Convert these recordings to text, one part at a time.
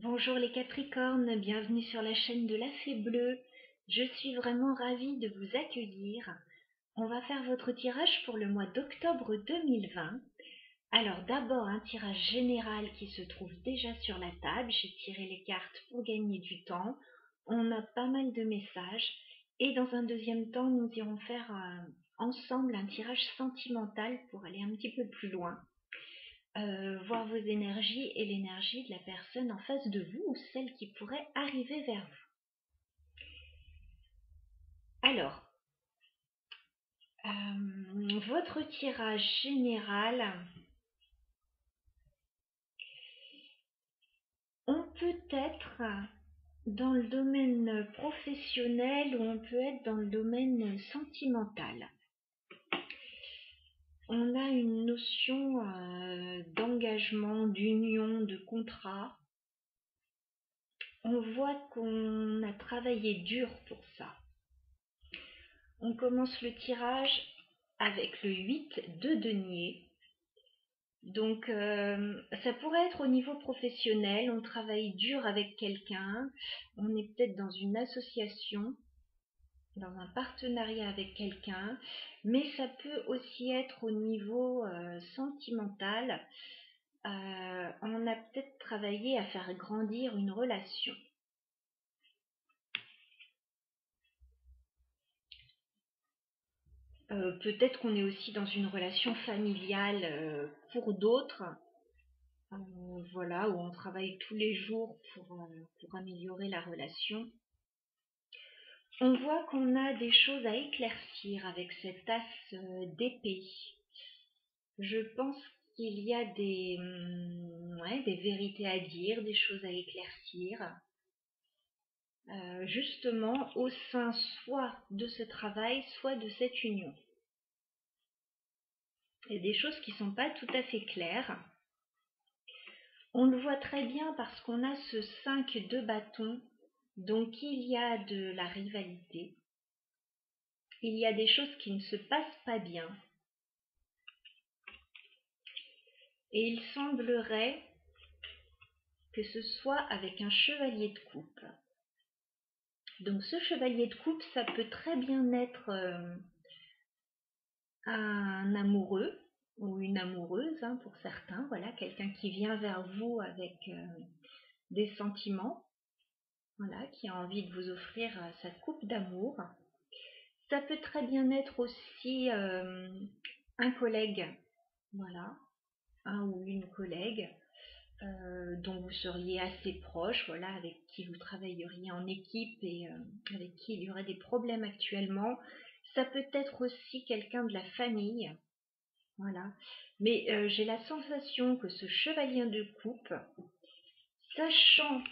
Bonjour les Capricornes, bienvenue sur la chaîne de la Fée Bleue. Je suis vraiment ravie de vous accueillir. On va faire votre tirage pour le mois d'octobre 2020. Alors d'abord un tirage général qui se trouve déjà sur la table. J'ai tiré les cartes pour gagner du temps. On a pas mal de messages. Et dans un deuxième temps, nous irons faire ensemble un tirage sentimental pour aller un petit peu plus loin. Voir vos énergies et l'énergie de la personne en face de vous ou celle qui pourrait arriver vers vous. Alors, votre tirage général, on peut être dans le domaine professionnel ou on peut être dans le domaine sentimental. On a une notion d'engagement, d'union, de contrat. On voit qu'on a travaillé dur pour ça. On commence le tirage avec le 8 de denier. Donc ça pourrait être au niveau professionnel, on travaille dur avec quelqu'un, on est peut-être dans une association, dans un partenariat avec quelqu'un, mais ça peut aussi être au niveau sentimental. On a peut-être travaillé à faire grandir une relation. Peut-être qu'on est aussi dans une relation familiale pour d'autres, voilà, où on travaille tous les jours pour améliorer la relation. On voit qu'on a des choses à éclaircir avec cette as d'épée. Je pense qu'il y a des vérités à dire, des choses à éclaircir, justement au sein soit de ce travail, soit de cette union. Il y a des choses qui ne sont pas tout à fait claires. On le voit très bien parce qu'on a ce 5 de bâton, donc il y a de la rivalité. Il y a des choses qui ne se passent pas bien. Et il semblerait que ce soit avec un chevalier de coupe. Donc ce chevalier de coupe, ça peut très bien être un amoureux ou une amoureuse pour certains. Voilà, quelqu'un qui vient vers vous avec des sentiments, voilà, qui a envie de vous offrir sa coupe d'amour. Ça peut très bien être aussi un collègue, voilà, un ou une collègue dont vous seriez assez proche, voilà, avec qui vous travailleriez en équipe et avec qui il y aurait des problèmes actuellement. Ça peut être aussi quelqu'un de la famille, voilà. Mais j'ai la sensation que ce chevalier de coupe, sachant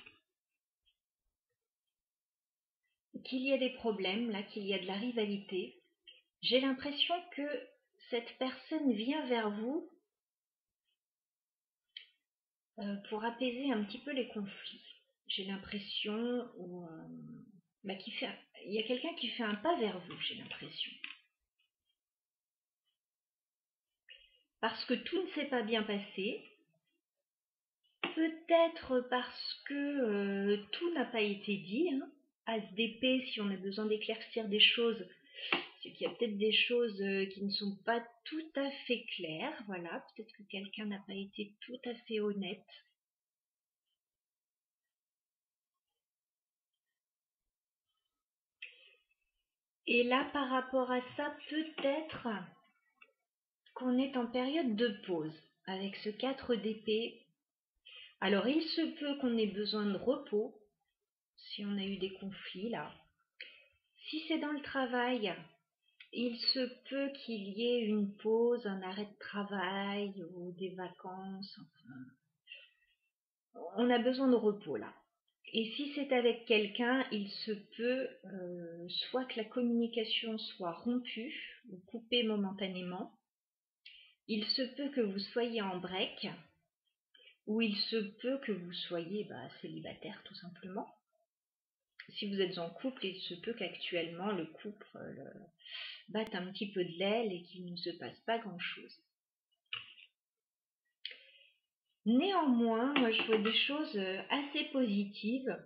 qu'il y a des problèmes, là, qu'il y a de la rivalité, j'ai l'impression que cette personne vient vers vous pour apaiser un petit peu les conflits. J'ai l'impression il y a quelqu'un qui fait un pas vers vous, j'ai l'impression. Parce que tout ne s'est pas bien passé, peut-être parce que tout n'a pas été dit. As d'épée, si on a besoin d'éclaircir des choses, c'est qu'il y a peut-être des choses qui ne sont pas tout à fait claires. Voilà, peut-être que quelqu'un n'a pas été tout à fait honnête. Et là, par rapport à ça, peut-être qu'on est en période de pause avec ce 4 d'épée. Alors, il se peut qu'on ait besoin de repos si on a eu des conflits là. Si c'est dans le travail, il se peut qu'il y ait une pause, un arrêt de travail ou des vacances. Enfin, on a besoin de repos là. Et si c'est avec quelqu'un, il se peut soit que la communication soit rompue ou coupée momentanément. Il se peut que vous soyez en break, ou il se peut que vous soyez célibataire tout simplement. Si vous êtes en couple, il se peut qu'actuellement le couple batte un petit peu de l'aile et qu'il ne se passe pas grand-chose. Néanmoins, moi je vois des choses assez positives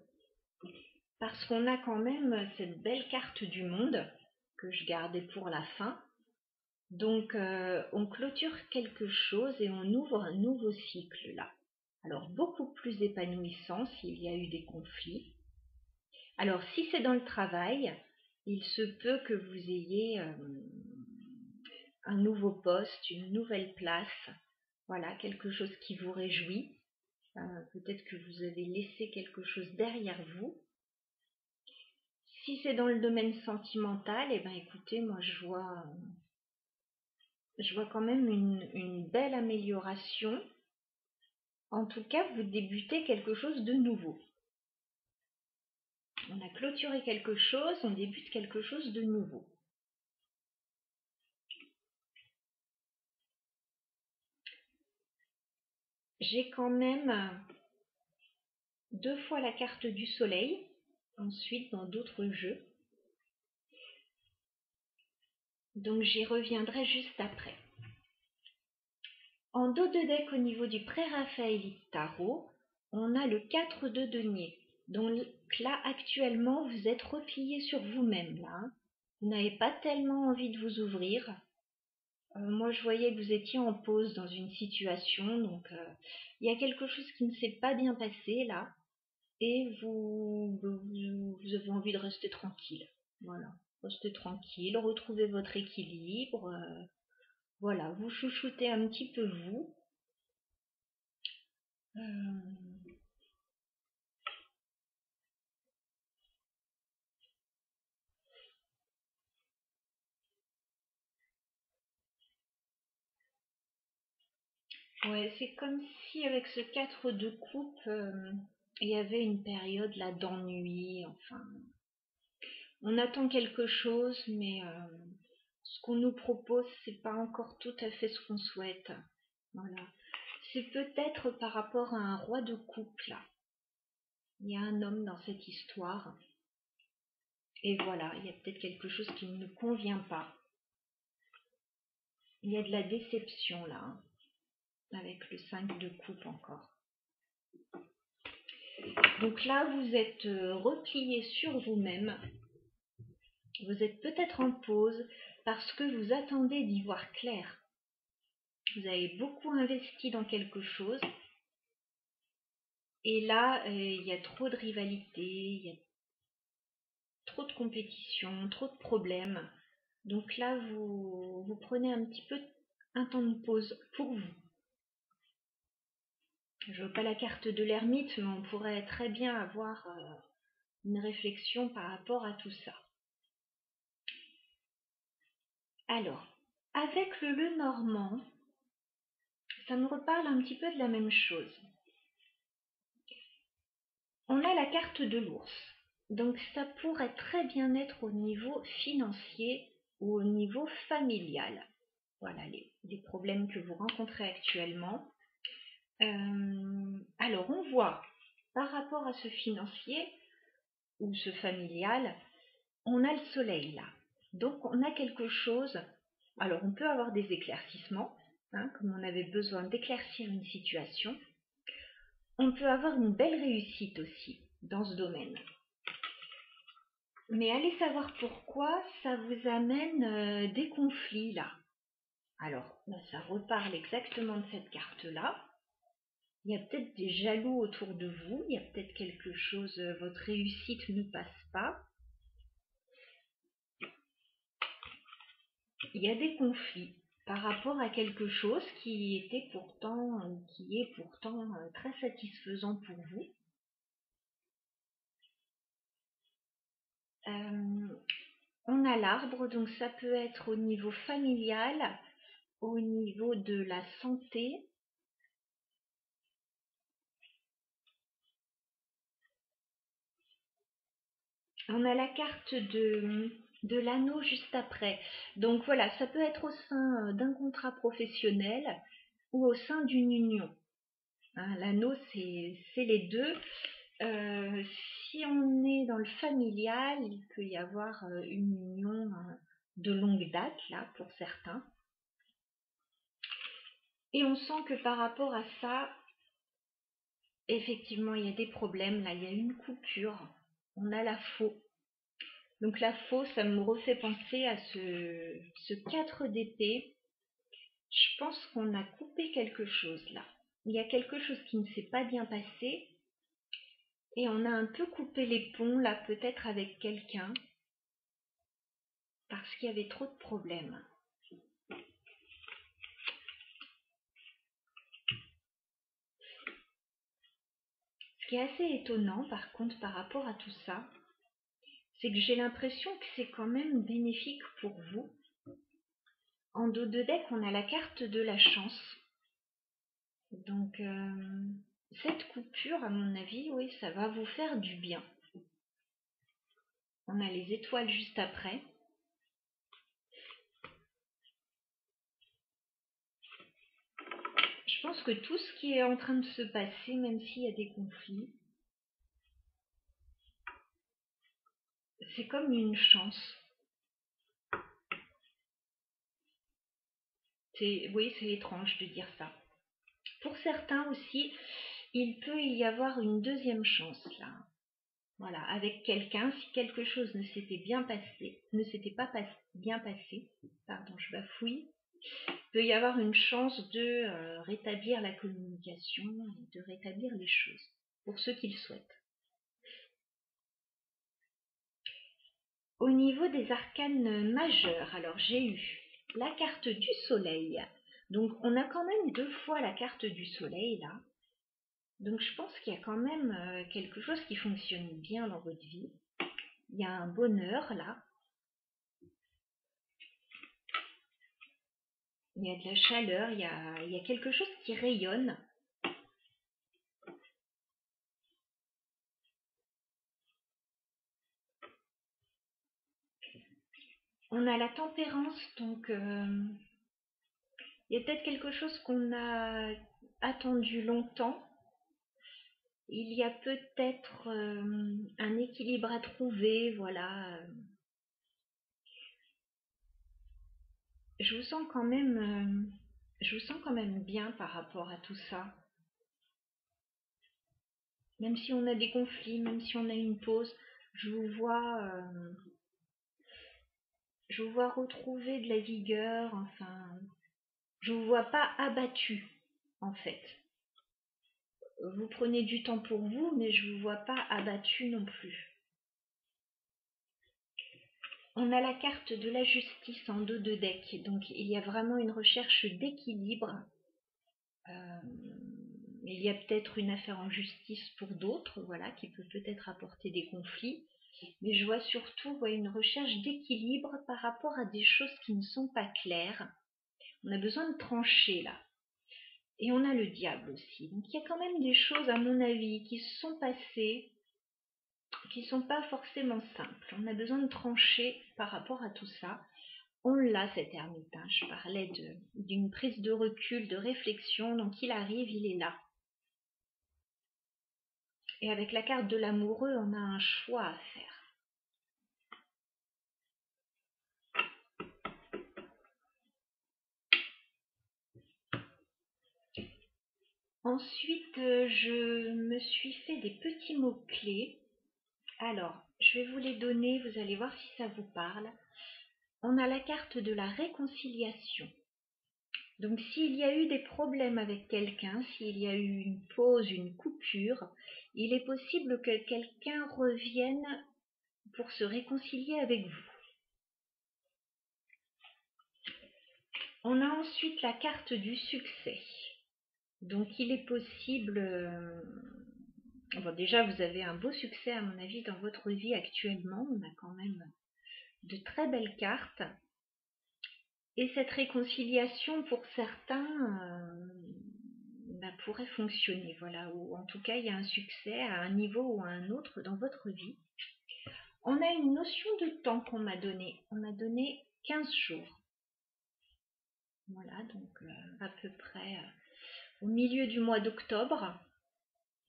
parce qu'on a quand même cette belle carte du monde que je gardais pour la fin. Donc on clôture quelque chose et on ouvre un nouveau cycle là. Alors beaucoup plus épanouissant s'il y a eu des conflits. Alors si c'est dans le travail, il se peut que vous ayez un nouveau poste, une nouvelle place, voilà, quelque chose qui vous réjouit. Peut-être que vous avez laissé quelque chose derrière vous. Si c'est dans le domaine sentimental, eh ben écoutez, moi je vois quand même une belle amélioration. En tout cas, vous débutez quelque chose de nouveau. On a clôturé quelque chose, on débute quelque chose de nouveau. J'ai quand même 2 fois la carte du soleil, ensuite dans d'autres jeux. Donc j'y reviendrai juste après. En dos de deck au niveau du pré-raphaélite tarot, on a le 4 de denier. Donc là actuellement vous êtes replié sur vous-même là. Vous n'avez pas tellement envie de vous ouvrir. Moi je voyais que vous étiez en pause dans une situation, donc il y a quelque chose qui ne s'est pas bien passé là. Et vous avez envie de rester tranquille. Voilà, restez tranquille, retrouvez votre équilibre. Voilà, vous chouchoutez un petit peu vous. Ouais, c'est comme si avec ce 4 de coupe, il y avait une période là d'ennui. Enfin, on attend quelque chose, mais ce qu'on nous propose, c'est pas encore tout à fait ce qu'on souhaite. Voilà. C'est peut-être par rapport à un roi de coupe là. Il y a un homme dans cette histoire. Et voilà, il y a peut-être quelque chose qui ne nous convient pas. Il y a de la déception là, hein, avec le 5 de coupe encore. Donc là, vous êtes replié sur vous-même. Vous êtes peut-être en pause parce que vous attendez d'y voir clair. Vous avez beaucoup investi dans quelque chose. Et là, il y a trop de rivalité, il y a trop de compétition, trop de problèmes. Donc là, vous prenez un petit peu un temps de pause pour vous. Je veux pas la carte de l'ermite, mais on pourrait très bien avoir une réflexion par rapport à tout ça. Alors, avec le normand, ça me reparle un petit peu de la même chose. On a la carte de l'ours. Donc ça pourrait très bien être au niveau financier ou au niveau familial. Voilà les problèmes que vous rencontrez actuellement. Alors on voit par rapport à ce financier ou ce familial, on a le soleil là. Donc on a quelque chose. Alors on peut avoir des éclaircissements, hein, comme on avait besoin d'éclaircir une situation. On peut avoir une belle réussite aussi dans ce domaine. Mais allez savoir pourquoi ça vous amène des conflits là. Alors, ça reparle exactement de cette carte-là. Il y a peut-être des jaloux autour de vous, il y a peut-être quelque chose, votre réussite ne passe pas. Il y a des conflits par rapport à quelque chose qui est pourtant très satisfaisant pour vous. On a l'arbre, donc ça peut être au niveau familial, au niveau de la santé. On a la carte de l'anneau juste après. Donc voilà, ça peut être au sein d'un contrat professionnel ou au sein d'une union. Hein, l'anneau, c'est les deux. Si on est dans le familial, il peut y avoir une union de longue date, là, pour certains. Et on sent que par rapport à ça, effectivement, il y a des problèmes. Là, il y a une coupure. On a la faux. Donc la faux, ça me refait penser à ce 4 d'épée. Je pense qu'on a coupé quelque chose là. Il y a quelque chose qui ne s'est pas bien passé. Et on a un peu coupé les ponts là, peut-être avec quelqu'un. Parce qu'il y avait trop de problèmes. Ce qui est assez étonnant par contre par rapport à tout ça, c'est que j'ai l'impression que c'est quand même bénéfique pour vous. En dos de deck, on a la carte de la chance. Donc, cette coupure, à mon avis, oui, ça va vous faire du bien. On a les étoiles juste après. Je pense que tout ce qui est en train de se passer, même s'il y a des conflits, c'est comme une chance. Oui, c'est étrange de dire ça. Pour certains aussi, il peut y avoir une deuxième chance là. Voilà, avec quelqu'un, si quelque chose ne s'était pas bien passé, pardon, je bafouille, il peut y avoir une chance de rétablir la communication et de rétablir les choses, pour ceux qui le souhaitent. Au niveau des arcanes majeurs, alors j'ai eu la carte du soleil. Donc on a quand même 2 fois la carte du soleil là. Donc je pense qu'il y a quand même quelque chose qui fonctionne bien dans votre vie. Il y a un bonheur là. Il y a de la chaleur, il y a quelque chose qui rayonne. On a la tempérance, donc il y a peut-être quelque chose qu'on a attendu longtemps. Il y a peut-être un équilibre à trouver, voilà. Je vous sens quand même bien par rapport à tout ça. Même si on a des conflits, même si on a une pause, je vous vois retrouver de la vigueur, enfin, je vous vois pas abattu, en fait. Vous prenez du temps pour vous, mais je vous vois pas abattu non plus. On a la carte de la justice en dos de deck, donc il y a vraiment une recherche d'équilibre. Il y a peut-être une affaire en justice pour d'autres, voilà, qui peut peut-être apporter des conflits. Mais je vois surtout une recherche d'équilibre par rapport à des choses qui ne sont pas claires. On a besoin de trancher là. Et on a le diable aussi. Donc il y a quand même des choses, à mon avis, qui se sont passées, qui ne sont pas forcément simples. On a besoin de trancher par rapport à tout ça. On l'a, cet ermite. Je parlais d'une prise de recul, de réflexion. Donc il arrive, il est là. Et avec la carte de l'amoureux, on a un choix à faire. Ensuite, je me suis fait des petits mots-clés. Alors, je vais vous les donner, vous allez voir si ça vous parle. On a la carte de la réconciliation. Donc, s'il y a eu des problèmes avec quelqu'un, s'il y a eu une pause, une coupure, il est possible que quelqu'un revienne pour se réconcilier avec vous. On a ensuite la carte du succès. Donc, il est possible... Bon, déjà, vous avez un beau succès, à mon avis, dans votre vie actuellement. On a quand même de très belles cartes. Et cette réconciliation, pour certains, pourrait fonctionner. Voilà. Ou en tout cas, il y a un succès à un niveau ou à un autre dans votre vie. On a une notion de temps qu'on m'a donnée. On m'a donné 15 jours. Voilà, donc à peu près au milieu du mois d'octobre.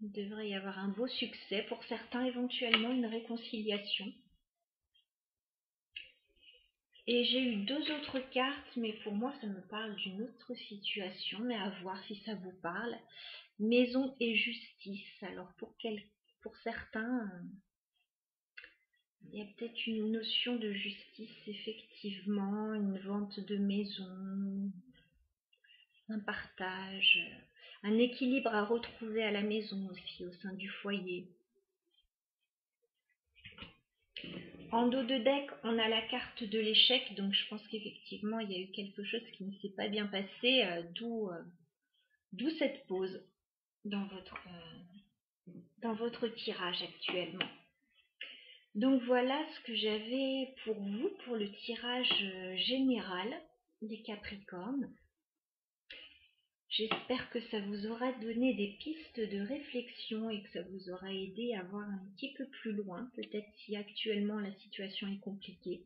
Il devrait y avoir un beau succès. Pour certains, éventuellement, une réconciliation. Et j'ai eu 2 autres cartes, mais pour moi, ça me parle d'une autre situation, mais à voir si ça vous parle. Maison et justice. Alors, pour certains, il y a peut-être une notion de justice, effectivement, une vente de maison, un partage, un équilibre à retrouver à la maison aussi, au sein du foyer. En dos de deck, on a la carte de l'échec, donc je pense qu'effectivement, il y a eu quelque chose qui ne s'est pas bien passé, d'où cette pause dans votre tirage actuellement. Donc voilà ce que j'avais pour vous pour le tirage général des Capricornes. J'espère que ça vous aura donné des pistes de réflexion et que ça vous aura aidé à voir un petit peu plus loin, peut-être si actuellement la situation est compliquée.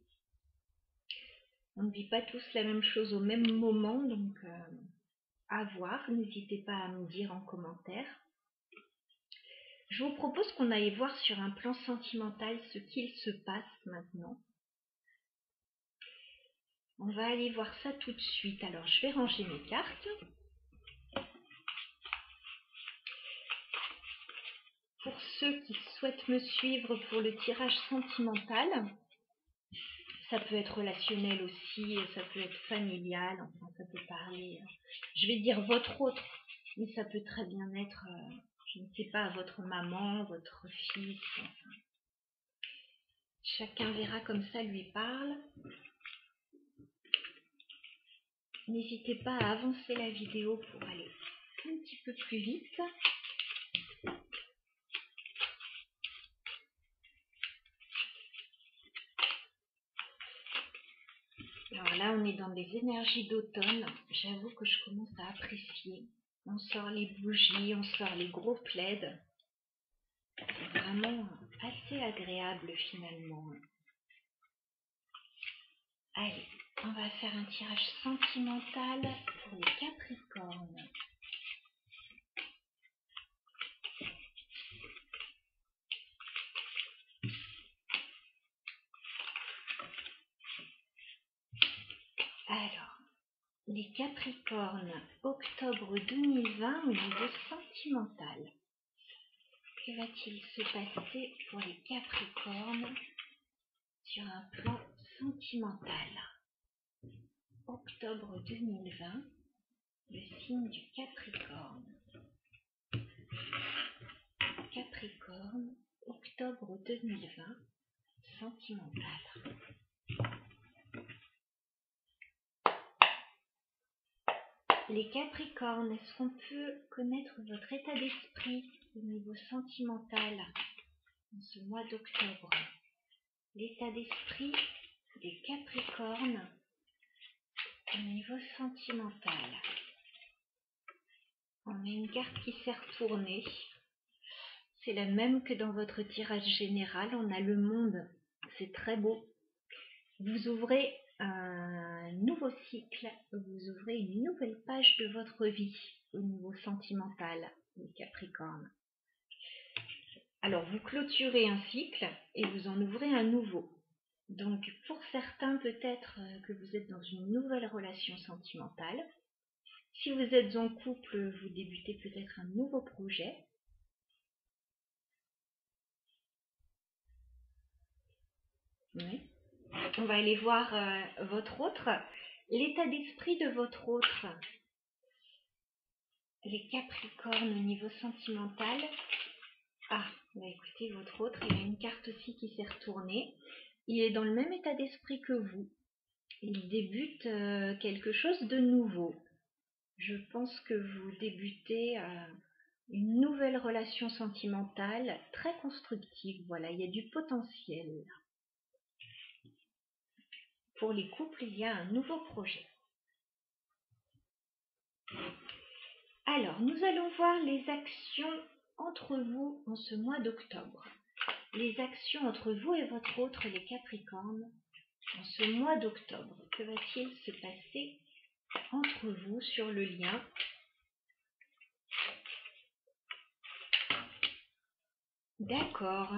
On ne vit pas tous la même chose au même moment, donc à voir. N'hésitez pas à me dire en commentaire. Je vous propose qu'on aille voir sur un plan sentimental ce qu'il se passe maintenant. On va aller voir ça tout de suite. Alors, je vais ranger mes cartes. Pour ceux qui souhaitent me suivre pour le tirage sentimental, ça peut être relationnel aussi, ça peut être familial, enfin ça peut parler, je vais dire votre autre, mais ça peut très bien être, je ne sais pas, votre maman, votre fils, enfin, chacun verra comme ça lui parle. N'hésitez pas à avancer la vidéo pour aller un petit peu plus vite. Alors là, on est dans des énergies d'automne. J'avoue que je commence à apprécier. On sort les bougies, on sort les gros plaids. C'est vraiment assez agréable finalement. Allez, on va faire un tirage sentimental pour les Capricornes. Alors, les Capricornes, octobre 2020 au niveau sentimental. Que va-t-il se passer pour les Capricornes sur un plan sentimental? Octobre 2020, le signe du Capricorne. Capricorne, octobre 2020, sentimental. Les Capricornes, est-ce qu'on peut connaître votre état d'esprit au niveau sentimental en ce mois d'octobre? L'état d'esprit des Capricornes au niveau sentimental. On a une carte qui s'est retournée. C'est la même que dans votre tirage général. On a le monde. C'est très beau. Vous ouvrez un nouveau cycle. Vous ouvrez une nouvelle page de votre vie au niveau sentimental, les Capricornes. Alors, vous clôturez un cycle et vous en ouvrez un nouveau. Donc, pour certains, peut-être que vous êtes dans une nouvelle relation sentimentale. Si vous êtes en couple, vous débutez peut-être un nouveau projet. Oui. On va aller voir votre autre. L'état d'esprit de votre autre. Les Capricornes au niveau sentimental. Ah, bah écoutez, votre autre, il y a une carte aussi qui s'est retournée. Il est dans le même état d'esprit que vous. Il débute quelque chose de nouveau. Je pense que vous débutez une nouvelle relation sentimentale très constructive. Voilà, il y a du potentiel. Pour les couples, il y a un nouveau projet. Alors, nous allons voir les actions entre vous en ce mois d'octobre. Les actions entre vous et votre autre, les Capricornes, en ce mois d'octobre. Que va-t-il se passer entre vous sur le lien? D'accord.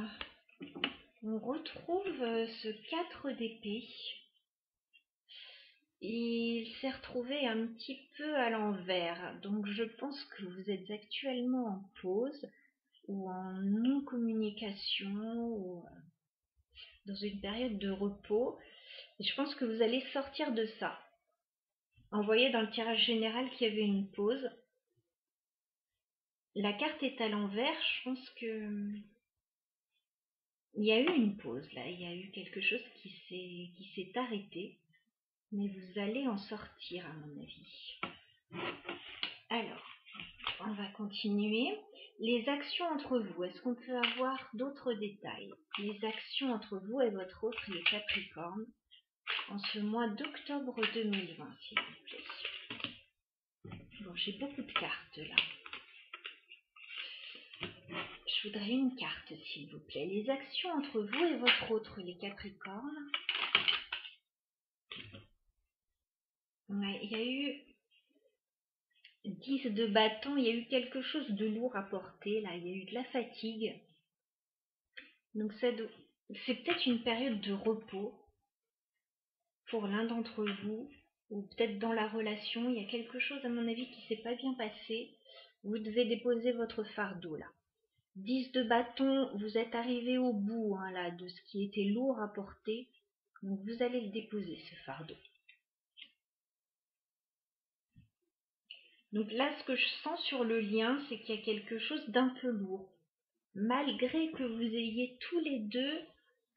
On retrouve ce 4 d'épée. il s'est retrouvé un petit peu à l'envers. Donc je pense que vous êtes actuellement en pause ou en non-communication ou dans une période de repos. Et je pense que vous allez sortir de ça. On voyait dans le tirage général qu'il y avait une pause. La carte est à l'envers. Je pense que il y a eu une pause là. Il y a eu quelque chose qui s'est arrêté. Mais vous allez en sortir à mon avis. Alors, on va continuer. Les actions entre vous, est-ce qu'on peut avoir d'autres détails? Les actions entre vous et votre autre, les Capricornes, en ce mois d'octobre 2020, s'il vous plaît. Bon, j'ai beaucoup de cartes là. Je voudrais une carte, s'il vous plaît. Les actions entre vous et votre autre, les Capricornes. Ouais, il y a eu 10 de bâton, il y a eu quelque chose de lourd à porter, là. Il y a eu de la fatigue. Donc c'est peut-être une période de repos pour l'un d'entre vous, ou peut-être dans la relation, il y a quelque chose à mon avis qui ne s'est pas bien passé. Vous devez déposer votre fardeau là. 10 de bâton, vous êtes arrivé au bout hein, là, de ce qui était lourd à porter. Donc vous allez le déposer ce fardeau. Donc là, ce que je sens sur le lien, c'est qu'il y a quelque chose d'un peu lourd. Malgré que vous ayez tous les deux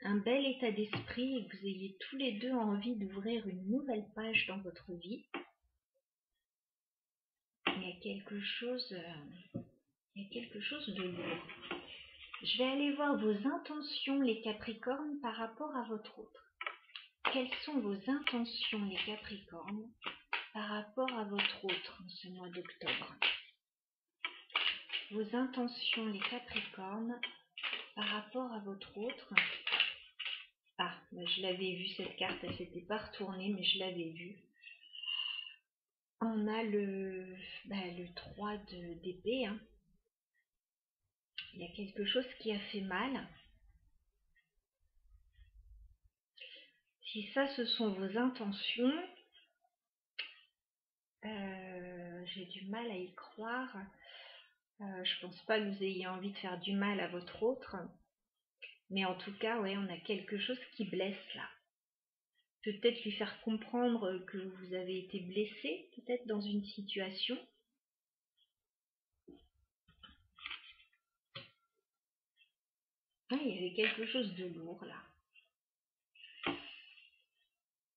un bel état d'esprit et que vous ayez tous les deux envie d'ouvrir une nouvelle page dans votre vie, il y a quelque chose de lourd. Je vais aller voir vos intentions, les Capricornes, par rapport à votre autre. Quelles sont vos intentions, les Capricornes, par rapport à votre autre en ce mois d'octobre? Vos intentions, les Capricornes, par rapport à votre autre. Ah, je l'avais vu cette carte, elle s'était pas retournée, mais je l'avais vue. On a le 3 d'épée. Hein. Il y a quelque chose qui a fait mal. Si ça, ce sont vos intentions, j'ai du mal à y croire. Je pense pas que vous ayez envie de faire du mal à votre autre. Mais en tout cas, ouais, on a quelque chose qui blesse là. Peut-être lui faire comprendre que vous avez été blessé, peut-être dans une situation. Ah, il y avait quelque chose de lourd là.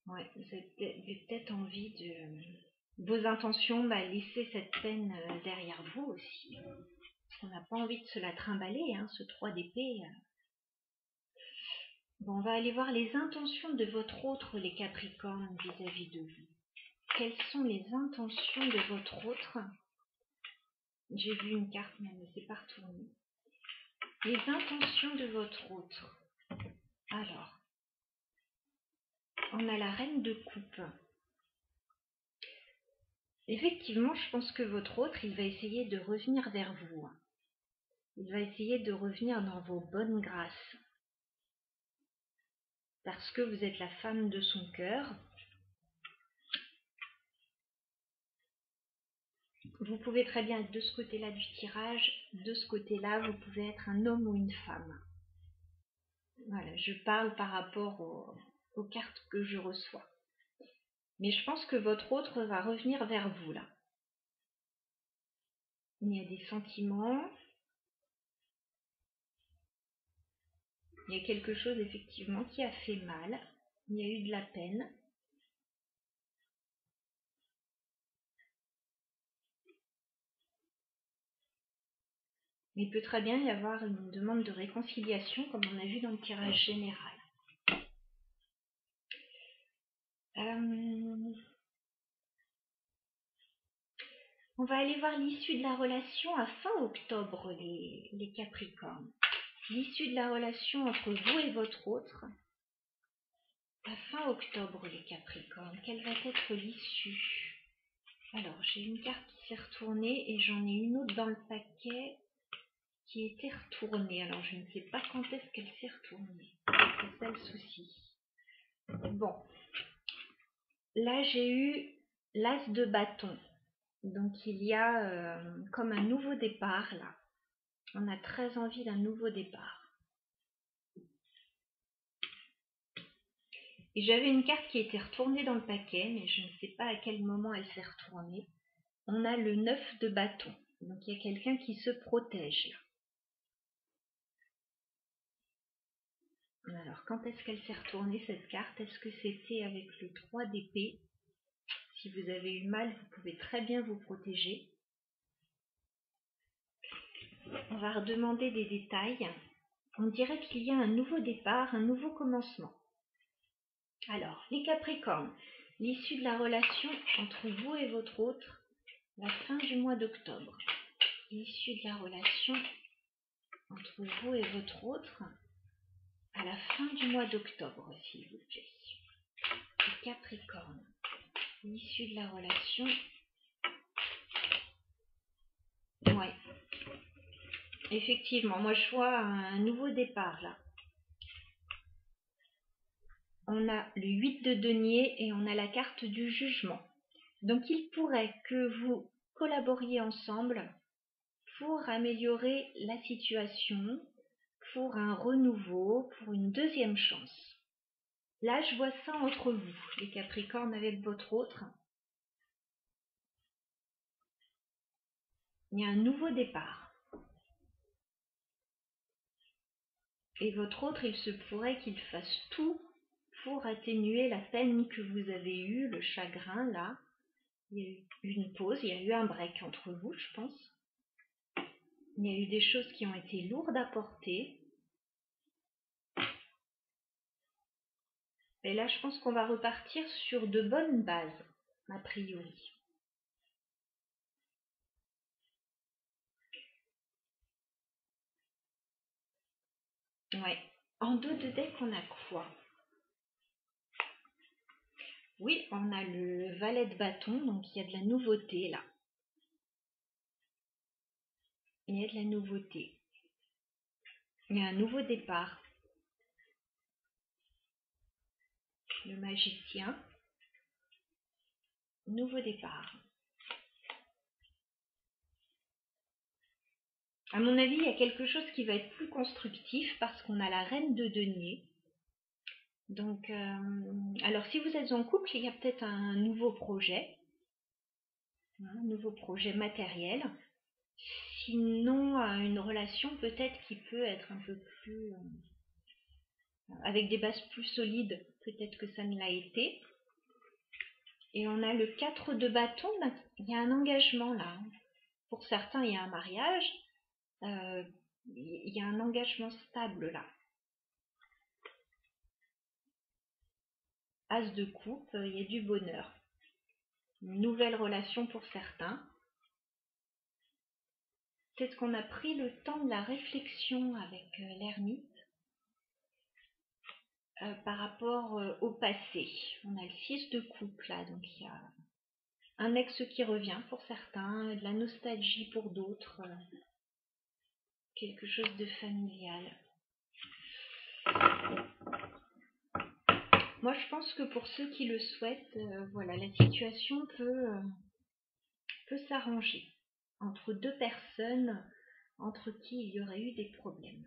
Ouais, vous avez peut-être envie de... Vos intentions, laisser cette peine derrière vous aussi. Parce qu'on n'a pas envie de se la trimballer, hein, ce 3 d'épée. Bon, on va aller voir les intentions de votre autre, les Capricornes, vis-à-vis de vous. Quelles sont les intentions de votre autre? J'ai vu une carte, mais elle ne s'est pas retournée. Les intentions de votre autre. Alors, on a la reine de coupe. Effectivement, je pense que votre autre, il va essayer de revenir vers vous. Il va essayer de revenir dans vos bonnes grâces. Parce que vous êtes la femme de son cœur. Vous pouvez très bien être de ce côté-là du tirage. De ce côté-là, vous pouvez être un homme ou une femme. Voilà, je parle par rapport aux cartes que je reçois. Mais je pense que votre autre va revenir vers vous, là. Il y a des sentiments. Il y a quelque chose, effectivement, qui a fait mal. Il y a eu de la peine. Mais il peut très bien y avoir une demande de réconciliation, comme on a vu dans le tirage général. On va aller voir l'issue de la relation à fin octobre, les Capricornes. L'issue de la relation entre vous et votre autre à fin octobre, les Capricornes. Quelle va être l'issue? Alors, j'ai une carte qui s'est retournée et j'en ai une autre dans le paquet qui était retournée. Alors, je ne sais pas quand est-ce qu'elle s'est retournée. C'est ça le souci. Bon. Là, j'ai eu l'as de bâton. Donc, il y a comme un nouveau départ, là. On a très envie d'un nouveau départ. Et j'avais une carte qui était retournée dans le paquet, mais je ne sais pas à quel moment elle s'est retournée. On a le 9 de bâton. Donc, il y a quelqu'un qui se protège, là. Alors, quand est-ce qu'elle s'est retournée, cette carte? Est-ce que c'était avec le 3 d'épée? Si vous avez eu mal, vous pouvez très bien vous protéger. On va redemander des détails. On dirait qu'il y a un nouveau départ, un nouveau commencement. Alors, les Capricornes, l'issue de la relation entre vous et votre autre, la fin du mois d'octobre. L'issue de la relation entre vous et votre autre, à la fin du mois d'octobre, s'il vous plaît. Les Capricornes, l'issue de la relation. Ouais. Effectivement, moi je vois un nouveau départ là. On a le 8 de denier et on a la carte du jugement. Donc il pourrait que vous collaboriez ensemble pour améliorer la situation, pour un renouveau, pour une deuxième chance. Là, je vois ça entre vous, les Capricornes, avec votre autre. Il y a un nouveau départ. Et votre autre, il se pourrait qu'il fasse tout pour atténuer la peine que vous avez eue, le chagrin, là. Il y a eu une pause, il y a eu un break entre vous, je pense. Il y a eu des choses qui ont été lourdes à porter. Et là, je pense qu'on va repartir sur de bonnes bases, a priori. Ouais. En dos de deck, on a quoi? Oui, on a le valet de bâton, donc il y a de la nouveauté là. Il y a de la nouveauté. Il y a un nouveau départ. Le magicien. Nouveau départ. À mon avis, il y a quelque chose qui va être plus constructif parce qu'on a la reine de denier. Donc, alors si vous êtes en couple, il y a peut-être un nouveau projet. Un nouveau projet matériel. Sinon, une relation peut-être qui peut être un peu plus... avec des bases plus solides, peut-être que ça ne l'a été. Et on a le 4 de bâton, il y a un engagement là. Pour certains, il y a un mariage, il y a un engagement stable là. As de coupe, il y a du bonheur. Une nouvelle relation pour certains. Peut-être qu'on a pris le temps de la réflexion avec l'ermite par rapport au passé. On a le 6 de coupe là, donc il y a un ex qui revient pour certains, de la nostalgie pour d'autres, quelque chose de familial. Moi, je pense que pour ceux qui le souhaitent, voilà, la situation peut s'arranger entre deux personnes entre qui il y aurait eu des problèmes.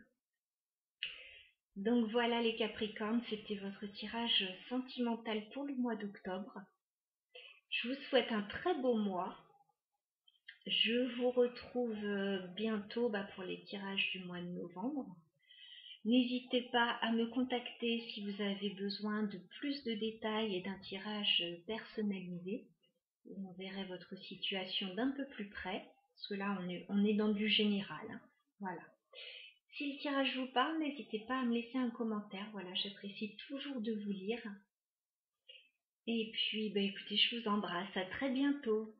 Donc voilà les Capricornes, c'était votre tirage sentimental pour le mois d'octobre. Je vous souhaite un très beau mois. Je vous retrouve bientôt pour les tirages du mois de novembre. N'hésitez pas à me contacter si vous avez besoin de plus de détails et d'un tirage personnalisé. On verrait votre situation d'un peu plus près, parce que là on est dans du général. Hein. Voilà. Si le tirage vous parle, n'hésitez pas à me laisser un commentaire. Voilà, j'apprécie toujours de vous lire. Et puis, écoutez, je vous embrasse. À très bientôt.